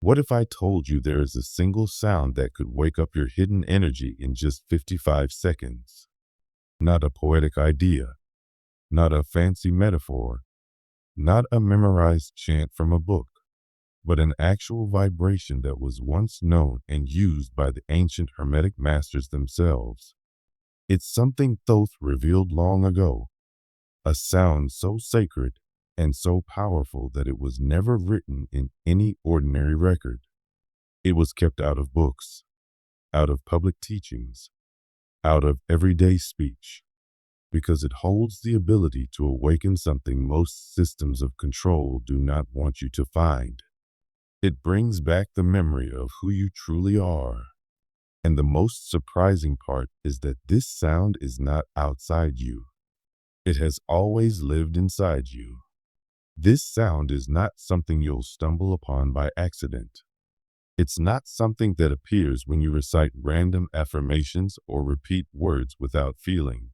What if I told you there is a single sound that could wake up your hidden energy in just 55 seconds? Not a poetic idea, not a fancy metaphor, not a memorized chant from a book, but an actual vibration that was once known and used by the ancient Hermetic masters themselves. It's something Thoth revealed long ago, a sound so sacred and so powerful that it was never written in any ordinary record. It was kept out of books, out of public teachings, out of everyday speech, because it holds the ability to awaken something most systems of control do not want you to find. It brings back the memory of who you truly are. And the most surprising part is that this sound is not outside you. It has always lived inside you. This sound is not something you'll stumble upon by accident. It's not something that appears when you recite random affirmations or repeat words without feeling.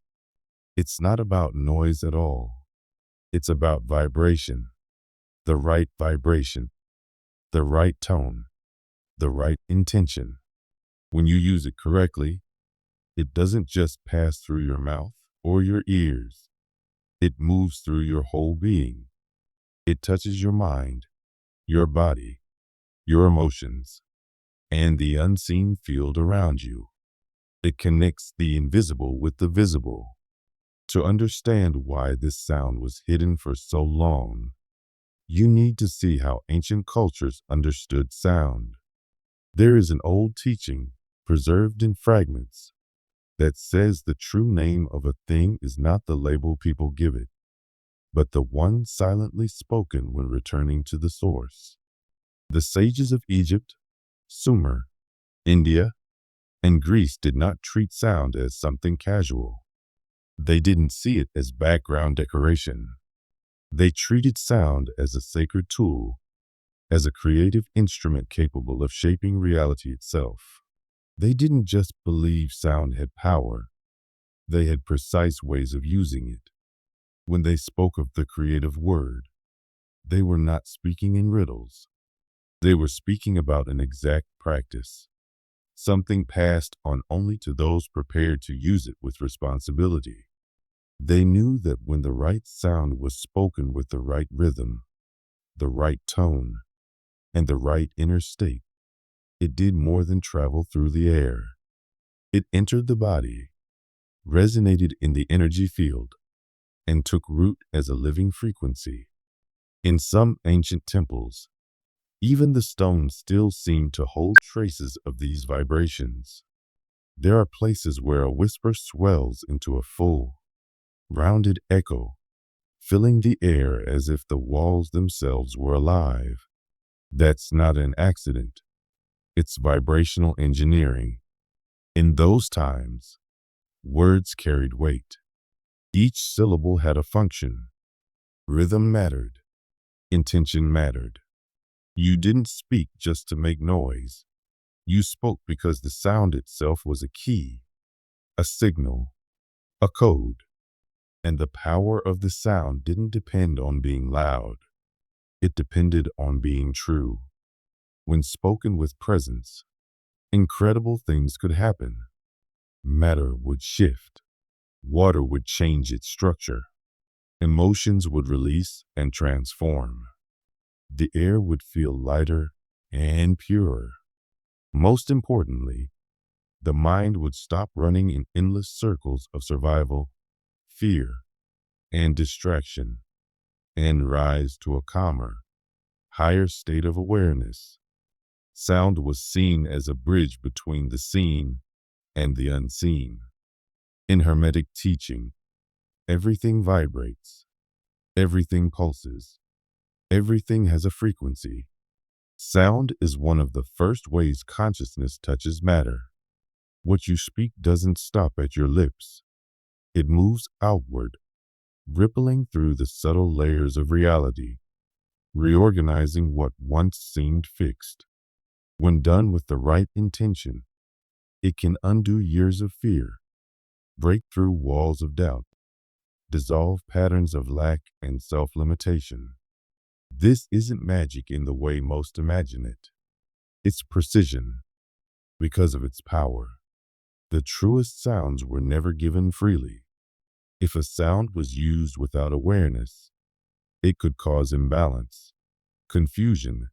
It's not about noise at all. It's about vibration. The right vibration, the right tone, the right intention. When you use it correctly, it doesn't just pass through your mouth or your ears. It moves through your whole being. It touches your mind, your body, your emotions, and the unseen field around you. It connects the invisible with the visible. To understand why this sound was hidden for so long, you need to see how ancient cultures understood sound. There is an old teaching, preserved in fragments, that says the true name of a thing is not the label people give it, but the one silently spoken when returning to the source. The sages of Egypt, Sumer, India, and Greece did not treat sound as something casual. They didn't see it as background decoration. They treated sound as a sacred tool, as a creative instrument capable of shaping reality itself. They didn't just believe sound had power. They had precise ways of using it. When they spoke of the creative word, they were not speaking in riddles. They were speaking about an exact practice, something passed on only to those prepared to use it with responsibility. They knew that when the right sound was spoken with the right rhythm, the right tone, and the right inner state, it did more than travel through the air. It entered the body, resonated in the energy field, and took root as a living frequency. In some ancient temples, even the stones still seem to hold traces of these vibrations. There are places where a whisper swells into a full, rounded echo, filling the air as if the walls themselves were alive. That's not an accident. It's vibrational engineering. In those times, words carried weight. Each syllable had a function. Rhythm mattered. Intention mattered. You didn't speak just to make noise. You spoke because the sound itself was a key, a signal, a code. And the power of the sound didn't depend on being loud. It depended on being true. When spoken with presence, incredible things could happen. Matter would shift. Water would change its structure. Emotions would release and transform. The air would feel lighter and purer. Most importantly, the mind would stop running in endless circles of survival, fear, and distraction, and rise to a calmer, higher state of awareness. Sound was seen as a bridge between the seen and the unseen. In Hermetic teaching, everything vibrates, everything pulses, everything has a frequency. Sound is one of the first ways consciousness touches matter. What you speak doesn't stop at your lips. It moves outward, rippling through the subtle layers of reality, reorganizing what once seemed fixed. When done with the right intention, it can undo years of fear, break through walls of doubt, dissolve patterns of lack and self-limitation. This isn't magic in the way most imagine it. its precision, because of its power. The truest sounds were never given freely. If a sound was used without awareness, it could cause imbalance, confusion,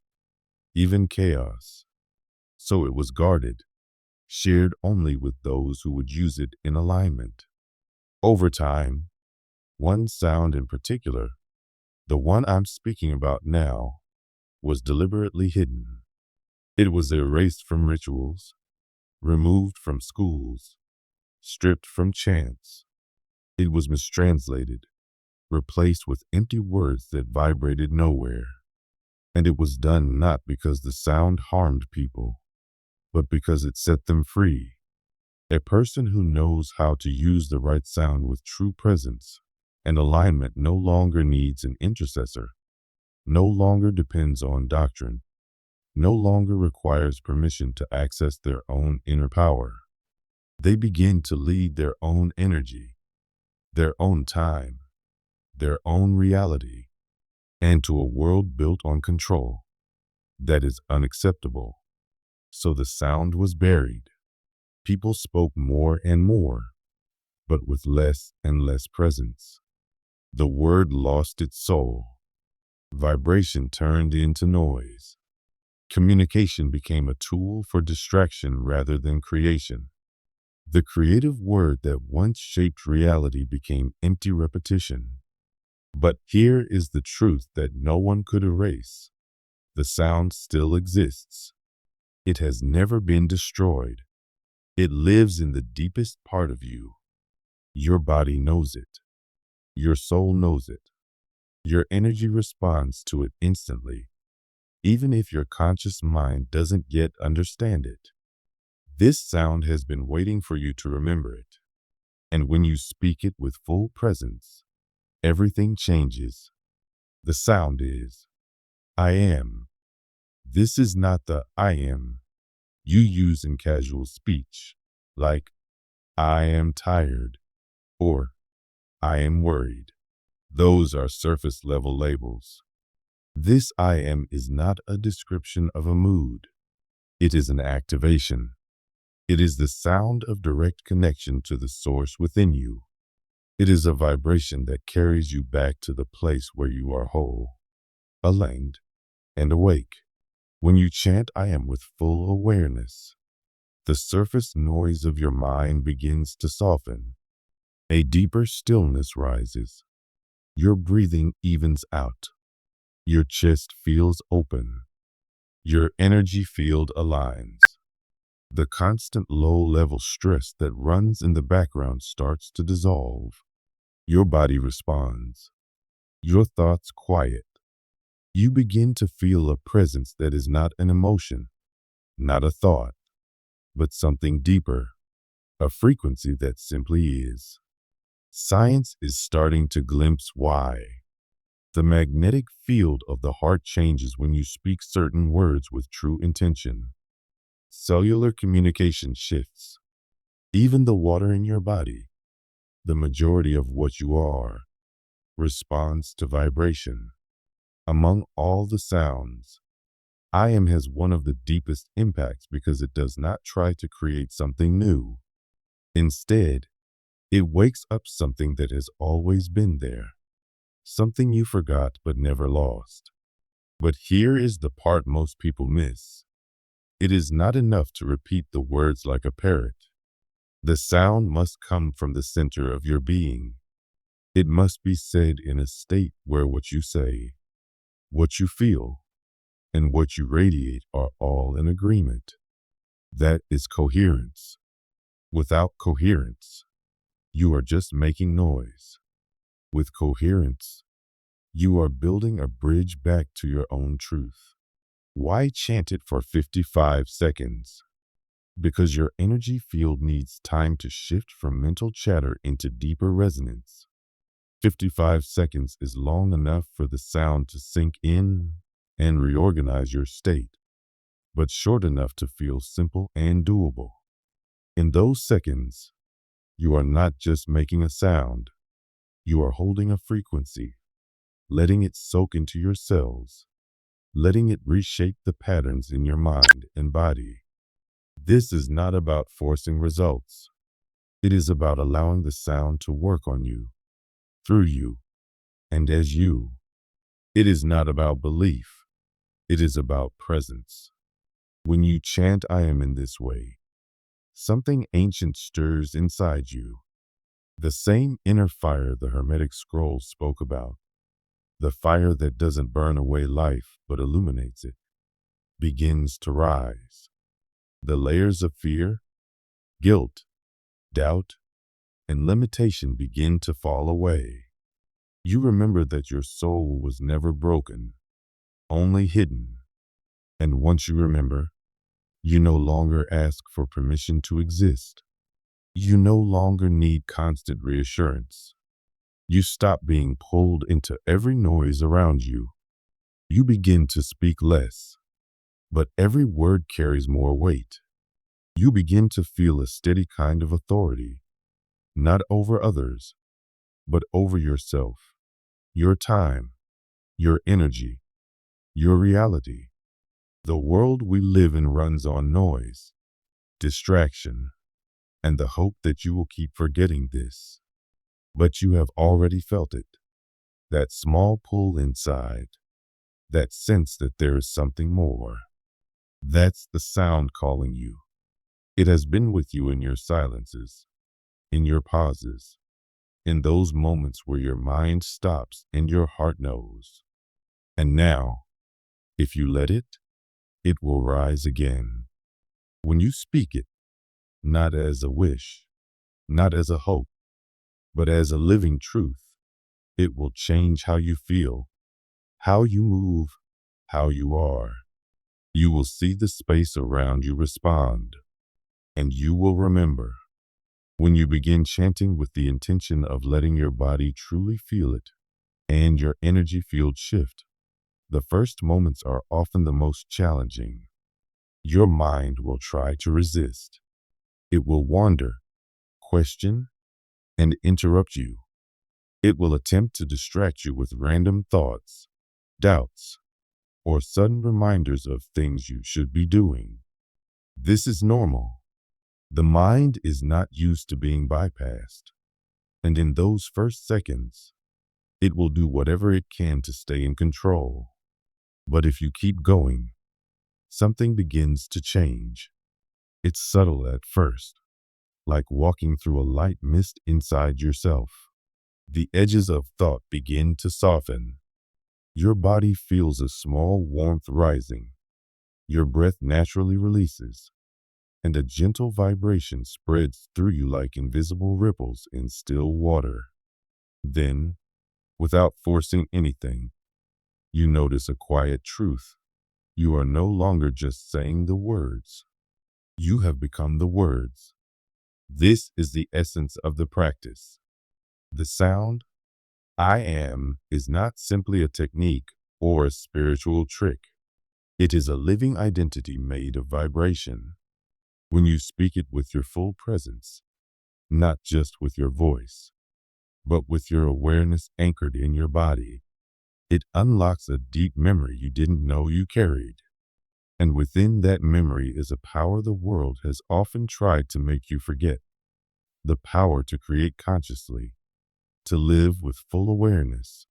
even chaos. So it was guarded, shared only with those who would use it in alignment. Over time, one sound in particular, the one I'm speaking about now, was deliberately hidden. It was erased from rituals, removed from schools, stripped from chants. It was mistranslated, replaced with empty words that vibrated nowhere. And it was done not because the sound harmed people, but because it set them free. A person who knows how to use the right sound with true presence and alignment no longer needs an intercessor, no longer depends on doctrine, no longer requires permission to access their own inner power. They begin to lead their own energy, their own time, their own reality, and to a world built on control that is unacceptable. So the sound was buried. People spoke more and more, but with less and less presence. The word lost its soul. Vibration turned into noise. Communication became a tool for distraction rather than creation. The creative word that once shaped reality became empty repetition. But here is the truth that no one could erase. The sound still exists. It has never been destroyed. It lives in the deepest part of you. Your body knows it. Your soul knows it. Your energy responds to it instantly, even if your conscious mind doesn't yet understand it. This sound has been waiting for you to remember it. And when you speak it with full presence, everything changes. The sound is, I am. This is not the I am you use in casual speech, like, I am tired, or I am worried. Those are surface level labels. This I am is not a description of a mood. It is an activation. It is the sound of direct connection to the source within you. It is a vibration that carries you back to the place where you are whole, aligned, and awake. When you chant I am with full awareness, the surface noise of your mind begins to soften. A deeper stillness rises. Your breathing evens out. Your chest feels open. Your energy field aligns. The constant low-level stress that runs in the background starts to dissolve. Your body responds. Your thoughts quiet. You begin to feel a presence that is not an emotion, not a thought, but something deeper, a frequency that simply is. Science is starting to glimpse why. The magnetic field of the heart changes when you speak certain words with true intention. Cellular communication shifts. Even the water in your body, the majority of what you are, responds to vibration. Among all the sounds, I am has one of the deepest impacts because it does not try to create something new. Instead, it wakes up something that has always been there, something you forgot but never lost. But here is the part most people miss. It is not enough to repeat the words like a parrot. The sound must come from the center of your being. It must be said in a state where what you say, what you feel, and what you radiate are all in agreement. That is coherence. Without coherence, you are just making noise. With coherence, you are building a bridge back to your own truth. Why chant it for 55 seconds? Because your energy field needs time to shift from mental chatter into deeper resonance. 55 seconds is long enough for the sound to sink in and reorganize your state, but short enough to feel simple and doable. In those seconds, you are not just making a sound, you are holding a frequency, letting it soak into your cells, letting it reshape the patterns in your mind and body. This is not about forcing results. It is about allowing the sound to work on you, through you, and as you. It is not about belief. It is about presence. When you chant I am in this way, something ancient stirs inside you. The same inner fire the Hermetic scrolls spoke about, the fire that doesn't burn away life but illuminates it, begins to rise. The layers of fear, guilt, doubt, and limitation begin to fall away. You remember that your soul was never broken, only hidden. And once you remember, you no longer ask for permission to exist. You no longer need constant reassurance. You stop being pulled into every noise around you. You begin to speak less, but every word carries more weight. You begin to feel a steady kind of authority, not over others, but over yourself, your time, your energy, your reality. The world we live in runs on noise, distraction, and the hope that you will keep forgetting this. But you have already felt it, that small pull inside, that sense that there is something more. That's the sound calling you. It has been with you in your silences, in your pauses, in those moments where your mind stops and your heart knows. And now, if you let it will rise again. When you speak it, not as a wish, not as a hope, but as a living truth, it will change how you feel, how you move, how you are. You will see the space around you respond, and you will remember. When you begin chanting with the intention of letting your body truly feel it and your energy field shift, the first moments are often the most challenging. Your mind will try to resist. It will wander, question, and interrupt you. It will attempt to distract you with random thoughts, doubts, or sudden reminders of things you should be doing. This is normal. The mind is not used to being bypassed, and in those first seconds, it will do whatever it can to stay in control. But if you keep going, something begins to change. It's subtle at first, like walking through a light mist inside yourself. The edges of thought begin to soften. Your body feels a small warmth rising. Your breath naturally releases, and a gentle vibration spreads through you like invisible ripples in still water. Then, without forcing anything, you notice a quiet truth. You are no longer just saying the words. You have become the words. This is the essence of the practice. The sound, I am, is not simply a technique or a spiritual trick. It is a living identity made of vibration. When you speak it with your full presence, not just with your voice, but with your awareness anchored in your body, it unlocks a deep memory you didn't know you carried. And within that memory is a power the world has often tried to make you forget. The power to create consciously, to live with full awareness,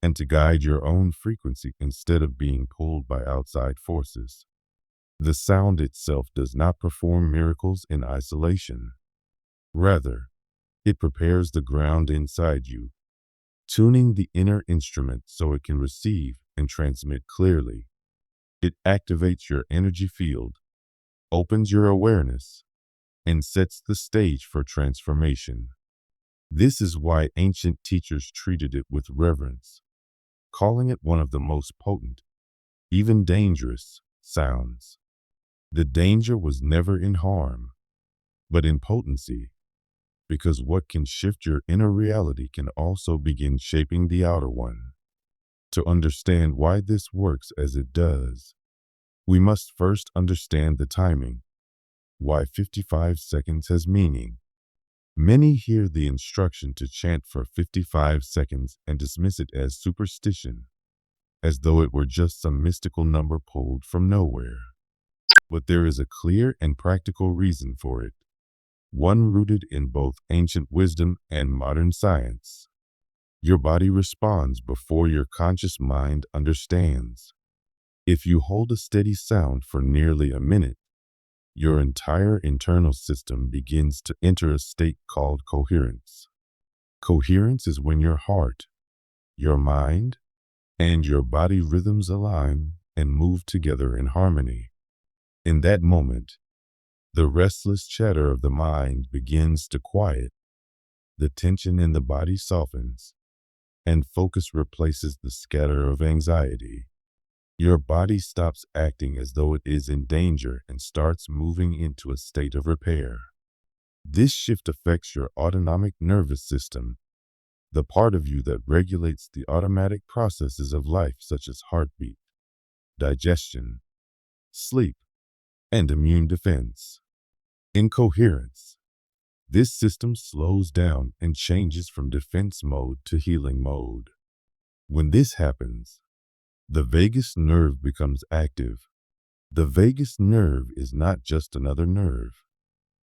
and to guide your own frequency instead of being pulled by outside forces. The sound itself does not perform miracles in isolation. Rather, it prepares the ground inside you, tuning the inner instrument so it can receive and transmit clearly. It activates your energy field, opens your awareness, and sets the stage for transformation. This is why ancient teachers treated it with reverence, calling it one of the most potent, even dangerous, sounds. The danger was never in harm, but in potency, because what can shift your inner reality can also begin shaping the outer one. To understand why this works as it does, we must first understand the timing, why 55 seconds has meaning. Many hear the instruction to chant for 55 seconds and dismiss it as superstition. as though it were just some mystical number pulled from nowhere. But there is a clear and practical reason for it, one rooted in both ancient wisdom and modern science. Your body responds before your conscious mind understands. If you hold a steady sound for nearly a minute, your entire internal system begins to enter a state called coherence. Coherence is when your heart, your mind, and your body rhythms align and move together in harmony. In that moment, the restless chatter of the mind begins to quiet, the tension in the body softens, and focus replaces the scatter of anxiety. Your body stops acting as though it is in danger and starts moving into a state of repair. This shift affects your autonomic nervous system, the part of you that regulates the automatic processes of life such as heartbeat, digestion, sleep, and immune defense. In coherence, this system slows down and changes from defense mode to healing mode. When this happens, the vagus nerve becomes active. The vagus nerve is not just another nerve.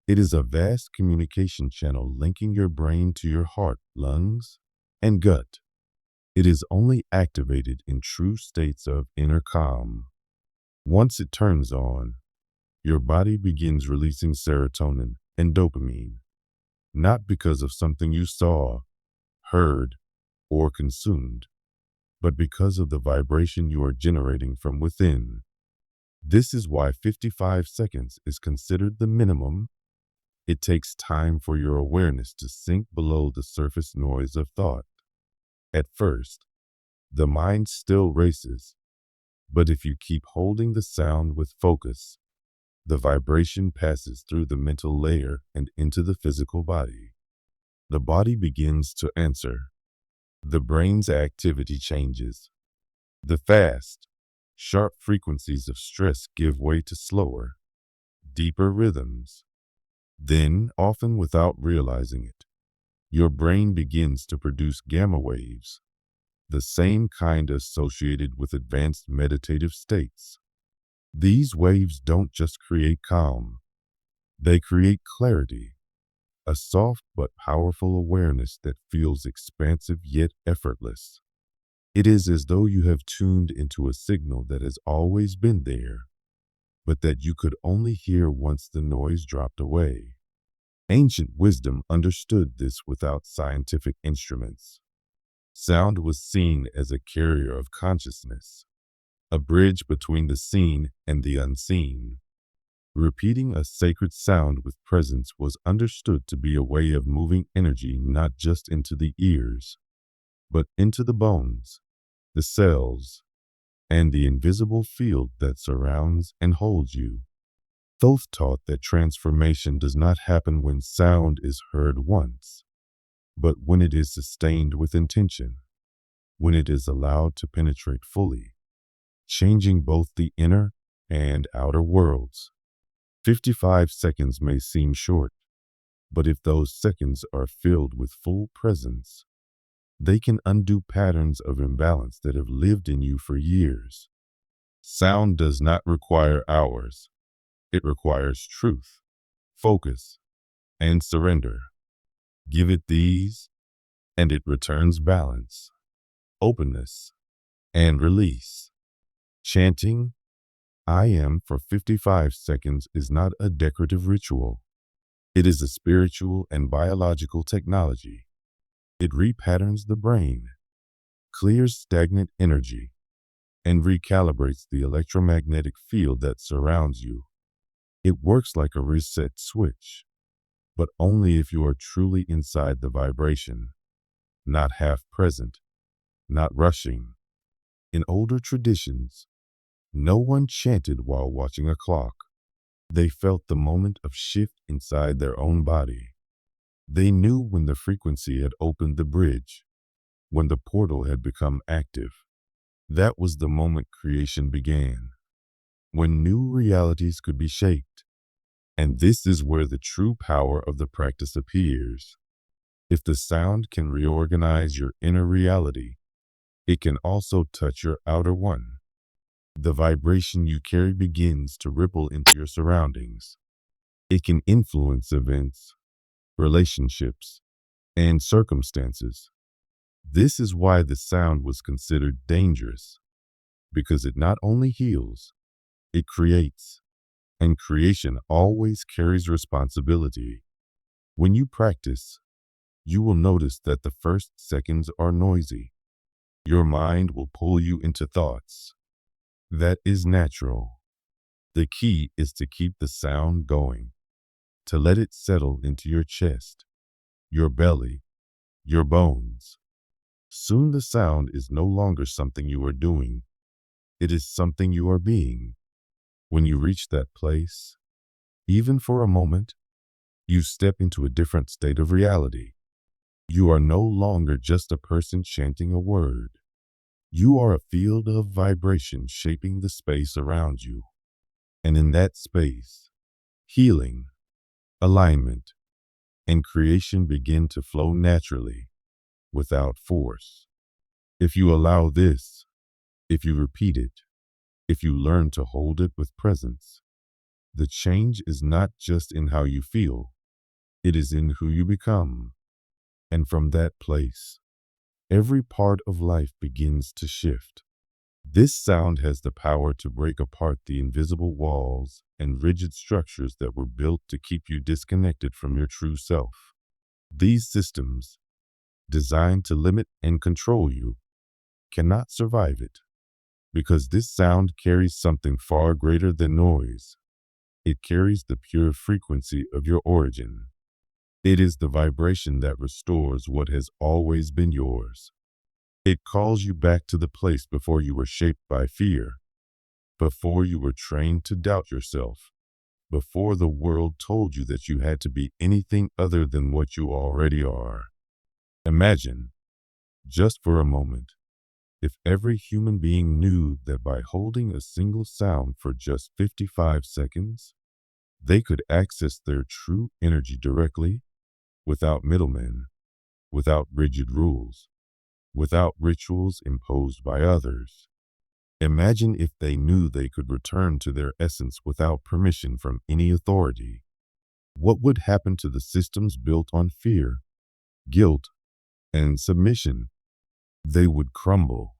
It is a vast communication channel linking your brain to your heart, lungs, and gut. It is only activated in true states of inner calm. Once it turns on, your body begins releasing serotonin and dopamine, not because of something you saw, heard, or consumed, but because of the vibration you are generating from within. This is why 55 seconds is considered the minimum. It takes time for your awareness to sink below the surface noise of thought. At first, the mind still races, but if you keep holding the sound with focus, the vibration passes through the mental layer and into the physical body. The body begins to answer. The brain's activity changes. The fast, sharp frequencies of stress give way to slower, deeper rhythms. Then, often without realizing it, your brain begins to produce gamma waves, the same kind associated with advanced meditative states. These waves don't just create calm, they create clarity, a soft but powerful awareness that feels expansive yet effortless. It is as though you have tuned into a signal that has always been there, but that you could only hear once the noise dropped away. Ancient wisdom understood this without scientific instruments. Sound was seen as a carrier of consciousness, a bridge between the seen and the unseen. Repeating a sacred sound with presence was understood to be a way of moving energy not just into the ears, but into the bones, the cells, and the invisible field that surrounds and holds you. Thoth taught that transformation does not happen when sound is heard once, but when it is sustained with intention, when it is allowed to penetrate fully, changing both the inner and outer worlds. 55 seconds may seem short, but if those seconds are filled with full presence, they can undo patterns of imbalance that have lived in you for years. Sound does not require hours. It requires truth, focus, and surrender. Give it these, and it returns balance, openness, and release. Chanting, I am for 55 seconds is not a decorative ritual. It is a spiritual and biological technology. It repatterns the brain, clears stagnant energy, and recalibrates the electromagnetic field that surrounds you. It works like a reset switch, but only if you are truly inside the vibration, not half present, not rushing. In older traditions, no one chanted while watching a clock. They felt the moment of shift inside their own body. They knew when the frequency had opened the bridge, when the portal had become active. That was the moment creation began, when new realities could be shaped. And this is where the true power of the practice appears. If the sound can reorganize your inner reality, It can also touch your outer one. The vibration you carry begins to ripple into your surroundings. It can influence events, relationships, and circumstances. This is why the sound was considered dangerous, because it not only heals, it creates, and creation always carries responsibility. When you practice, you will notice that the first seconds are noisy. Your mind will pull you into thoughts. That is natural. The key is to keep the sound going, to let it settle into your chest, your belly, your bones. Soon the sound is no longer something you are doing. It is something you are being. When you reach that place, even for a moment, you step into a different state of reality. You are no longer just a person chanting a word. You are a field of vibration shaping the space around you. And in that space, healing, alignment, and creation begin to flow naturally, without force. If you allow this, if you repeat it, if you learn to hold it with presence, the change is not just in how you feel, it is in who you become. And from that place, every part of life begins to shift. This sound has the power to break apart the invisible walls and rigid structures that were built to keep you disconnected from your true self. These systems, designed to limit and control you, cannot survive it, because this sound carries something far greater than noise. It carries the pure frequency of your origin. It is the vibration that restores what has always been yours. It calls you back to the place before you were shaped by fear, before you were trained to doubt yourself, before the world told you that you had to be anything other than what you already are. Imagine, just for a moment, if every human being knew that by holding a single sound for just 55 seconds, they could access their true energy directly, without middlemen, without rigid rules, without rituals imposed by others. Imagine if they knew they could return to their essence without permission from any authority. What would happen to the systems built on fear, guilt, and submission? They would crumble.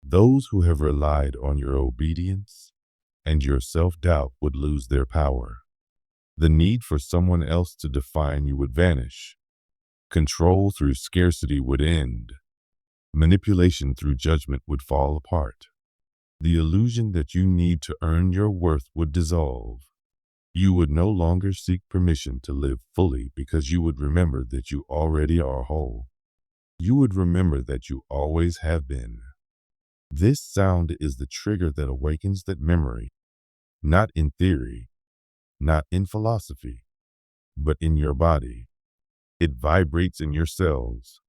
Those who have relied on your obedience and your self-doubt would lose their power. The need for someone else to define you would vanish. Control through scarcity would end. Manipulation through judgment would fall apart. The illusion that you need to earn your worth would dissolve. You would no longer seek permission to live fully because you would remember that you already are whole. You would remember that you always have been. This sound is the trigger that awakens that memory, not in theory, not in philosophy, but in your body. It vibrates in your cells.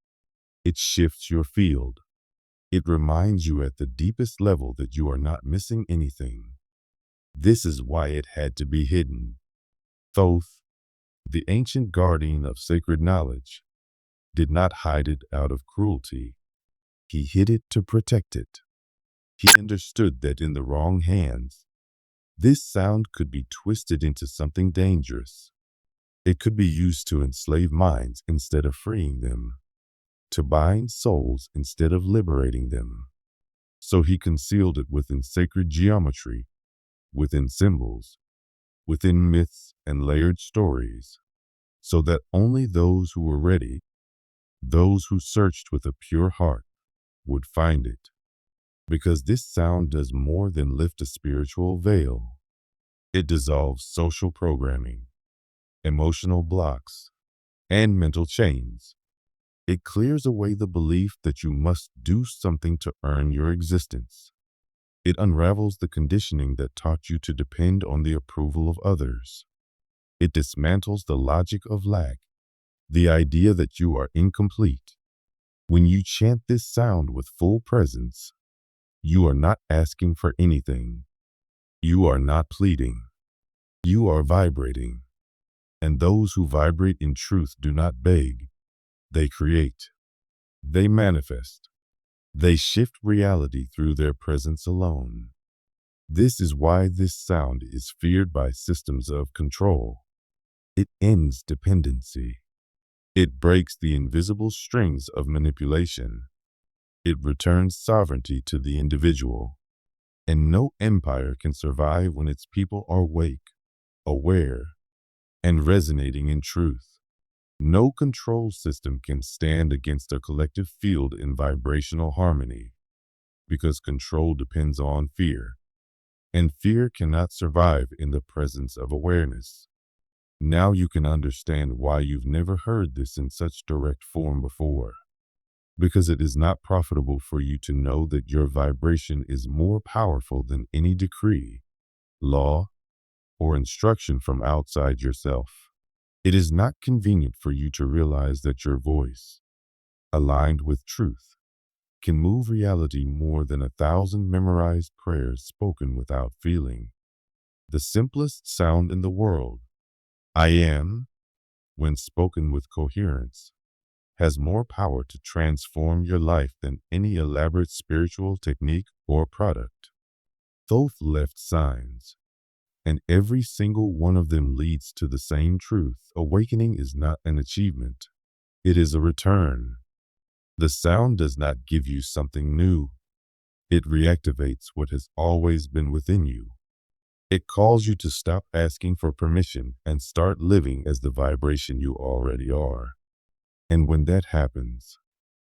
It shifts your field. It reminds you at the deepest level that you are not missing anything. This is why it had to be hidden. Thoth, the ancient guardian of sacred knowledge, did not hide it out of cruelty. He hid it to protect it. He understood that in the wrong hands, this sound could be twisted into something dangerous. It could be used to enslave minds instead of freeing them, to bind souls instead of liberating them. So he concealed it within sacred geometry, within symbols, within myths and layered stories, so that only those who were ready, those who searched with a pure heart, would find it. Because this sound does more than lift a spiritual veil. It dissolves social programming, emotional blocks, and mental chains. It clears away the belief that you must do something to earn your existence. It unravels the conditioning that taught you to depend on the approval of others. It dismantles the logic of lack, the idea that you are incomplete. When you chant this sound with full presence, you are not asking for anything. You are not pleading. You are vibrating. And those who vibrate in truth do not beg. They create. They manifest. They shift reality through their presence alone. This is why this sound is feared by systems of control. It ends dependency. It breaks the invisible strings of manipulation. It returns sovereignty to the individual. And no empire can survive when its people are awake, aware, and resonating in truth. No control system can stand against a collective field in vibrational harmony, because control depends on fear, and fear cannot survive in the presence of awareness. Now you can understand why you've never heard this in such direct form before. Because it is not profitable for you to know that your vibration is more powerful than any decree, law, or instruction from outside yourself. It is not convenient for you to realize that your voice, aligned with truth, can move reality more than 1,000 memorized prayers spoken without feeling. The simplest sound in the world, I am, when spoken with coherence, has more power to transform your life than any elaborate spiritual technique or product. Thoth left signs, and every single one of them leads to the same truth. Awakening is not an achievement. It is a return. The sound does not give you something new. It reactivates what has always been within you. It calls you to stop asking for permission and start living as the vibration you already are. And when that happens,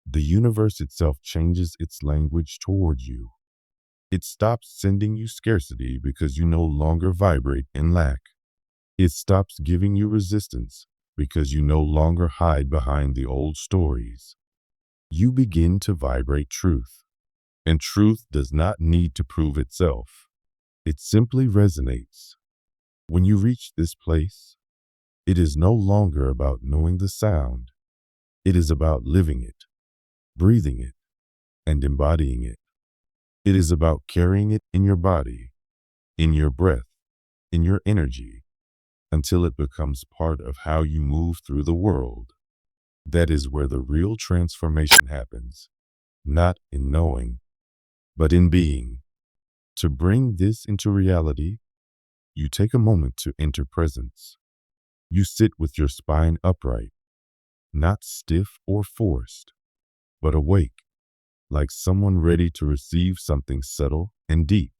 the universe itself changes its language toward you. It stops sending you scarcity because you no longer vibrate in lack. It stops giving you resistance because you no longer hide behind the old stories. You begin to vibrate truth, and truth does not need to prove itself. It simply resonates. When you reach this place, it is no longer about knowing the sound. It is about living it, breathing it, and embodying it. It is about carrying it in your body, in your breath, in your energy, until it becomes part of how you move through the world. That is where the real transformation happens, not in knowing, but in being. To bring this into reality, you take a moment to enter presence. You sit with your spine upright, not stiff or forced, but awake, like someone ready to receive something subtle and deep.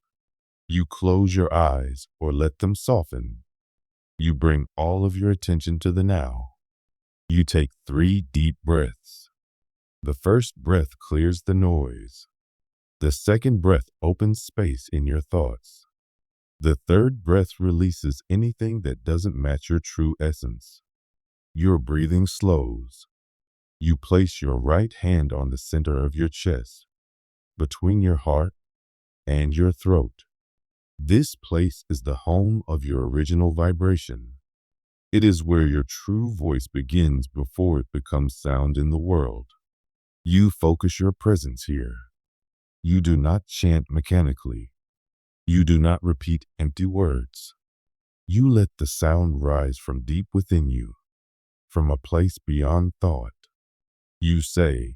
You close your eyes or let them soften. You bring all of your attention to the now. You take 3 deep breaths. The first breath clears the noise. The second breath opens space in your thoughts. The third breath releases anything that doesn't match your true essence. Your breathing slows. You place your right hand on the center of your chest, between your heart and your throat. This place is the home of your original vibration. It is where your true voice begins before it becomes sound in the world. You focus your presence here. You do not chant mechanically. You do not repeat empty words. You let the sound rise from deep within you, from a place beyond thought. You say,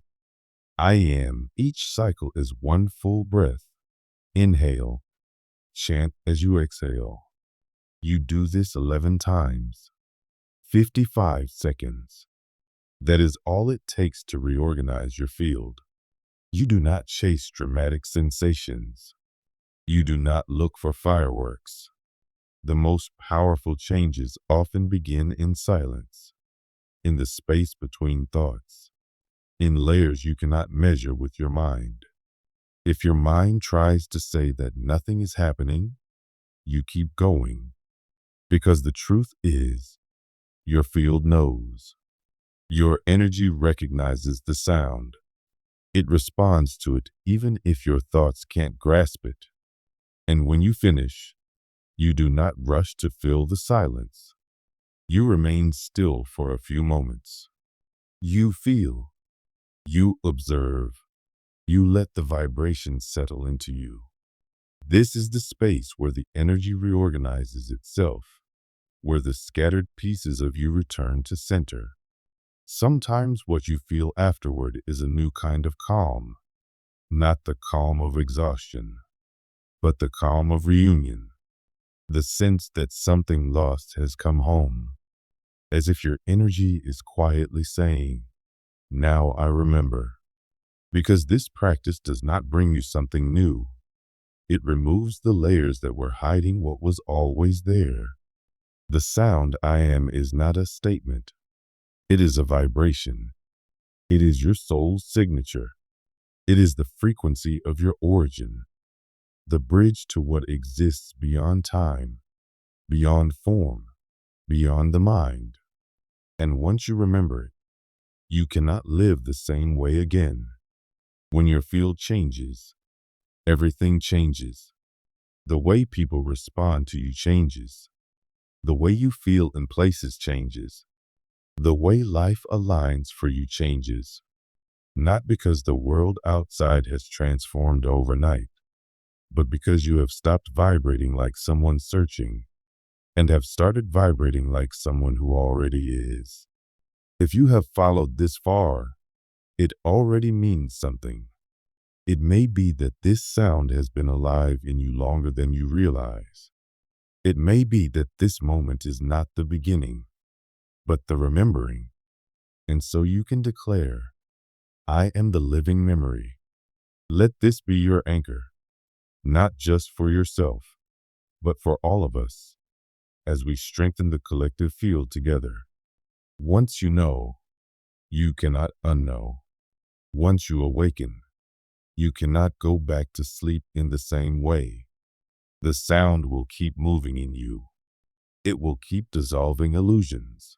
I am. Each cycle is one full breath. Inhale. Chant as you exhale. You do this 11 times. 55 seconds. That is all it takes to reorganize your field. You do not chase dramatic sensations. You do not look for fireworks. The most powerful changes often begin in silence, in the space between thoughts, in layers you cannot measure with your mind. If your mind tries to say that nothing is happening, you keep going, because the truth is, your field knows. Your energy recognizes the sound. It responds to it even if your thoughts can't grasp it. And when you finish, you do not rush to fill the silence. You remain still for a few moments. You feel. You observe. You let the vibration settle into you. This is the space where the energy reorganizes itself, where the scattered pieces of you return to center. Sometimes what you feel afterward is a new kind of calm, not the calm of exhaustion, but the calm of reunion, the sense that something lost has come home, as if your energy is quietly saying, "Now I remember." Because this practice does not bring you something new. It removes the layers that were hiding what was always there. The sound I am is not a statement. It is a vibration. It is your soul's signature. It is the frequency of your origin, the bridge to what exists beyond time, beyond form, beyond the mind. And once you remember it, you cannot live the same way again. When your field changes, everything changes. The way people respond to you changes. The way you feel in places changes. The way life aligns for you changes. Not because the world outside has transformed overnight, but because you have stopped vibrating like someone searching and have started vibrating like someone who already is. If you have followed this far, it already means something. It may be that this sound has been alive in you longer than you realize. It may be that this moment is not the beginning, but the remembering. And so you can declare, "I am the living memory." Let this be your anchor, not just for yourself, but for all of us, as we strengthen the collective field together. Once you know, you cannot unknow. Once you awaken, you cannot go back to sleep in the same way. The sound will keep moving in you. It will keep dissolving illusions.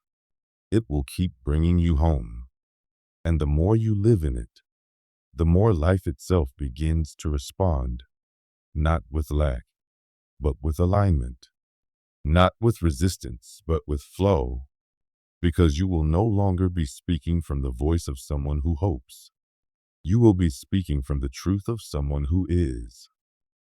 It will keep bringing you home. And the more you live in it, the more life itself begins to respond, not with lack, but with alignment, not with resistance, but with flow, because you will no longer be speaking from the voice of someone who hopes. You will be speaking from the truth of someone who is.